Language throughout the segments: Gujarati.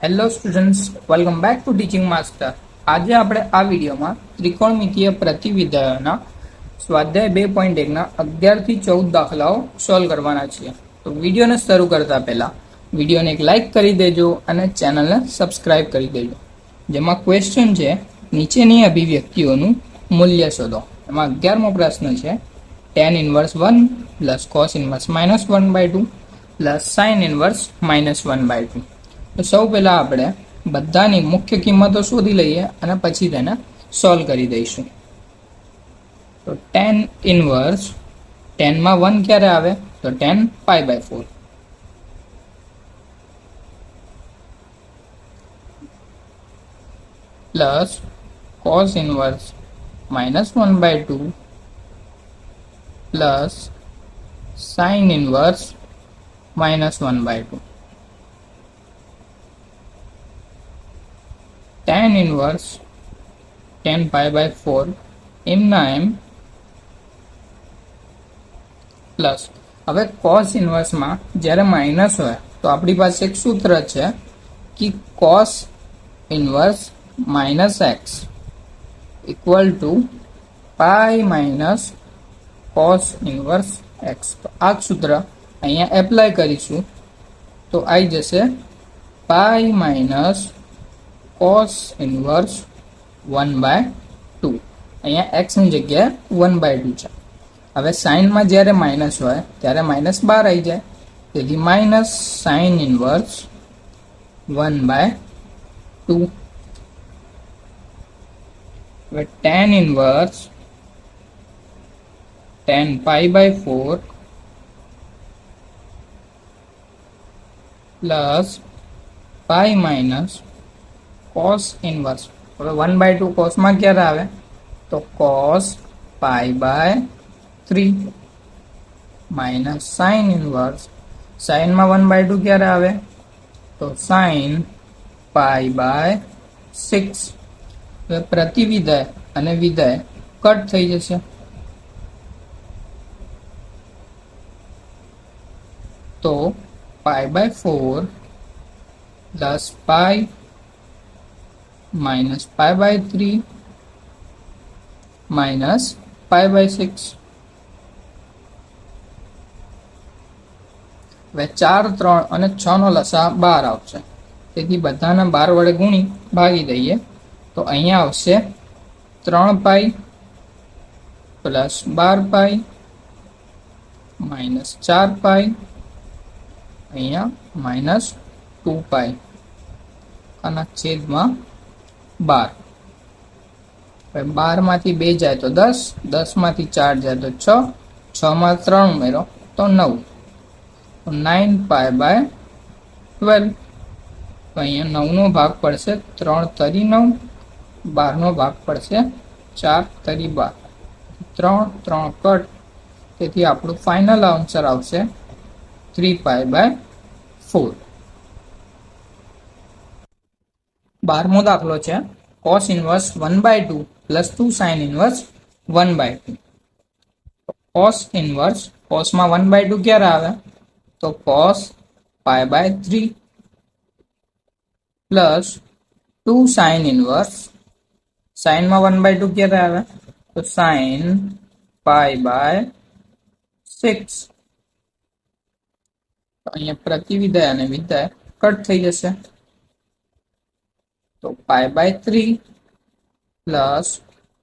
Hello students, welcome back to teaching master. આજે આપણે આ વિડીયોમાં ત્રિકોણમિતીય પ્રતિવિધાયોના સ્વાધ્યાય 2.1ના 11 થી 14 દાખલાઓ સોલ્વ કરવાના છીએ. તો વિડીયોને શરૂ કરતા પહેલા વિડીયોને એક લાઇક કરી દેજો અને ચેનલને સબસ્ક્રાઇબ કરી દેજો. જેમાં ક્વેશ્ચન છે, નીચેની અભિવ્યક્તિઓનું મૂલ્ય શોધો. એમાં 11મો પ્રશ્ન છે, tan inverse 1 plus cos inverse -1/2 plus sin inverse -1/2. તો સૌ પહેલા આપણે બધાની મુખ્ય કિંમતો શોધી લઈએ અને પછી તેને સોલ્વ કરી દઈશું. તો tan ઇન્વર્સ 10 માં 1 ક્યારે આવે? તો tan π/4 plus cos inverse -1/2 plus sin inverse -1/2. tan inverse 10 π/4 એમના એમ પ્લસ હવે cos ઇન્વર્સમાં જ્યારે માઇનસ હોય તો આપણી પાસે એક સૂત્ર છે કે cos inverse -x equal to pi minus cos inverse x. તો આ સૂત્ર અહીંયા એપ્લાય કરીશું તો આવી જશે પાઈ માઇનસ cos ઇન્વર્સ 1/2. અહીંયા x ની જગ્યાએ 1/2 છે. હવે સાઇનમાં જ્યારે માઇનસ હોય ત્યારે -12 આવી જાય, તેથી માઇનસ sin ઇન્વર્સ 1/2. હવે tan inverse 10 π/4 plus pi minus cos inverse. હવે 1/2 cosમાં ક્યારે આવે? તો cos π/3 માઇનસ sin ઇન્વર્સ. સાઇનમાં 1/2 ક્યારે આવે? તો sin π/6. હવે પ્રતિવિધાય અને વિધાય કટ થઈ જશે. તો π/4 પ્લસ પાઈ માઇનસ π/3 માઇનસ π/6. હવે 4, 3 અને 6 નો લસા 12 આવશે, તેથી બધાને 12 વડે ગુણી ભાગી દઈએ તો અહીંયા આવશે 3π પ્લસ 12π માઇનસ 4π, અહીંયા માઇનસ 2π અને છેદમાં 12. હવે 12 માંથી 2 જાય તો 10, 10 માંથી 4 જાય તો 6, 6 માં 3 ઉમેરો તો 9, તો 9π/12. તો અહીંયા 9 નો ભાગ પડશે 3 તરી 9, 12 નો ભાગ પડશે 4 તરી 12, 3 3 કટ, તેથી આપણું ફાઇનલ આન્સર આવશે 3π/4. 12મો દાખલો છે, cos inverse 1/2 plus 2 sin inverse 1/2. cos inverse, cosમાં 1/2 ક્યારે આવે? તો cos π/3 પ્લસ 2 sin ઇન્વર્સ. સાઇનમાં 1/2 ક્યારે આવે? તો sin π/6. તો અહીંયા પ્રતિવિધાય અને વિધાય કટ થઈ જશે. તો π/3 પ્લસ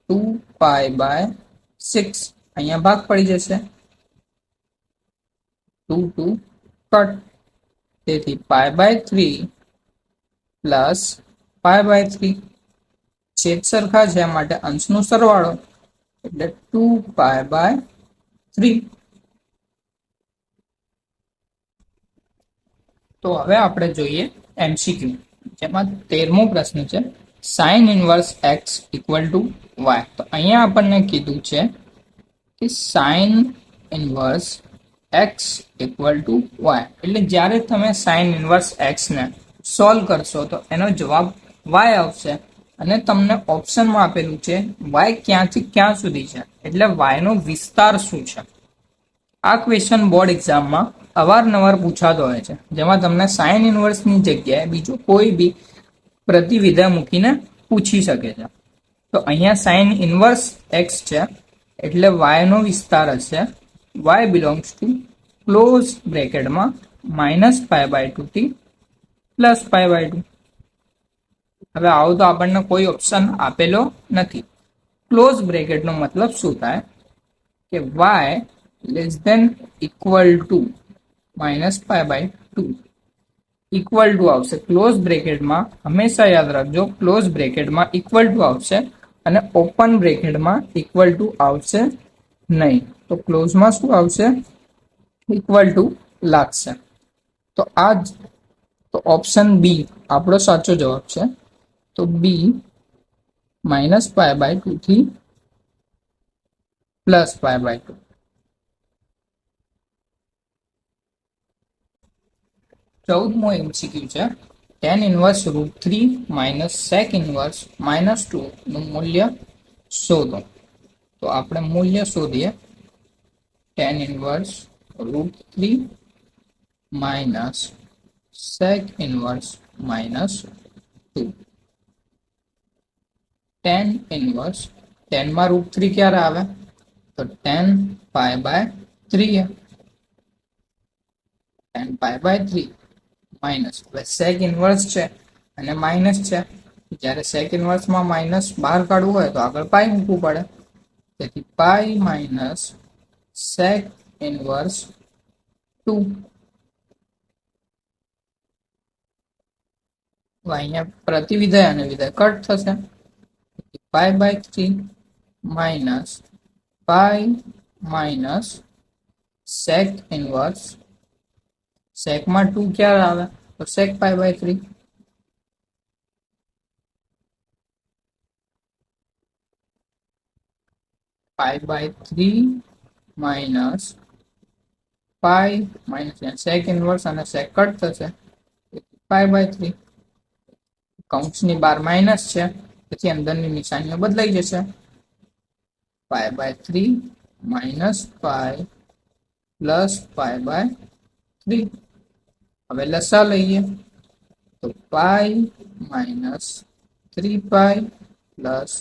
2π/6 અહીંયા ભાગ પડી જશે, 2 2 કટ, તેથી π/3 પ્લસ π/3. છેદ સરખા છે માટે અંશનો સરવાળો એટલે 2π/3. તો હવે આપણે જોઈએ MCQ, જેમાં 13મો પ્રશ્ન છે, sin inverse x equal two y. તો અહીંયા આપણને કીધું છે કે sin inverse x equal two y, એટલે જ્યારે તમે sin ઇન્વર્સ x ને સોલ્વ કરશો તો એનો જવાબ y આવશે. અને તમને ઓપ્શનમાં આપેલું છે y ક્યાંથી ક્યાં સુધી છે, એટલે y નો વિસ્તાર શું છે. આ ક્વેશ્ચન બોર્ડ એક્ઝામમાં અવારનવાર પૂછાતો હોય છે, જેમાં તમને સાઇન ઇનવર્સની જગ્યાએ બીજું કોઈ બી પ્રતિવિધેય મૂકીને પૂછી શકે છે. તો અહીંયા સાઇન ઇનવર્સ એક્સ છે, એટલે y નો વિસ્તાર હશે y બિલોંગ્સ ટુ ક્લોઝ બ્રેકેટમાં -π/2 થી +π/2. હવે આવું તો આપણને કોઈ ઓપ્શન આપેલો નથી. ક્લોઝ બ્રેકેટનો મતલબ શું થાય કે y less than equal to -π/2 equal to આવશે. ક્લોઝ બ્રેકેટમાં હંમેશા યાદ રાખજો, ક્લોઝ બ્રેકેટમાં ઇક્વલ ટુ આવશે અને ઓપન બ્રેકેટમાં ઇક્વલ ટુ આવશે નહીં. તો ક્લોઝમાં શું આવશે? ઇક્વલ ટુ લાગશે. તો આ જ તો ઓપ્શન બી આપણો સાચો જવાબ છે. તો બી -π/2 થી +π/2. 14મો MCQ છે. tan ઇનવર્સ √3 - sec ઇનવર્સ -2 નું મૂલ્ય શોધો. તો આપણે મૂલ્ય શોધીએ. tan inverse √3 - sec inverse -2. tan inverse, tan માં √3 ક્યારે આવે? તો tan π/3. tan π/3 માઇનસ, હવે sec ઇનવર્સ છે અને માઇનસ છે. જ્યારે sec ઇનવર્સમાં માઇનસ બહાર કાઢવું હોય તો આગળ પાઈ મૂકવું પડે. તેથી પાઈ માઇનસ sec ઇનવર્સ 2. અહીંયા પ્રતિવિધેય અને વિધેય કટ થશે. π/3 minus pi minus sec inverse, sec માં 2 ક્યારે આવે? તો sec π/3. π/3 minus pi minus sec inverse અને sec કટ થશે. π/3. કૌંસની બહાર માઇનસ છે, તેથી અંદરની નિશાનીઓ બદલાઈ જશે. π/3 માઇનસ પાઈ પ્લસ π/3. હવે લસા લઈએ. તો પાઈ માઇનસ 3π પ્લસ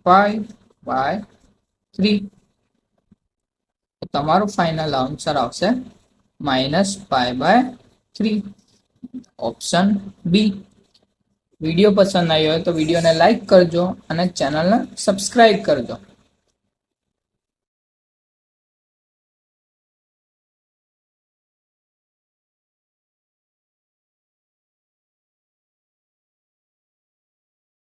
π/3. તો તમારું ફાઇનલ આન્સર આવશે -π/3. Option B. વિડીયો પસંદ આવ્યો હોય તો વિડીયોને લાઈક કરજો અને ચેનલને સબસ્ક્રાઇબ કરજો.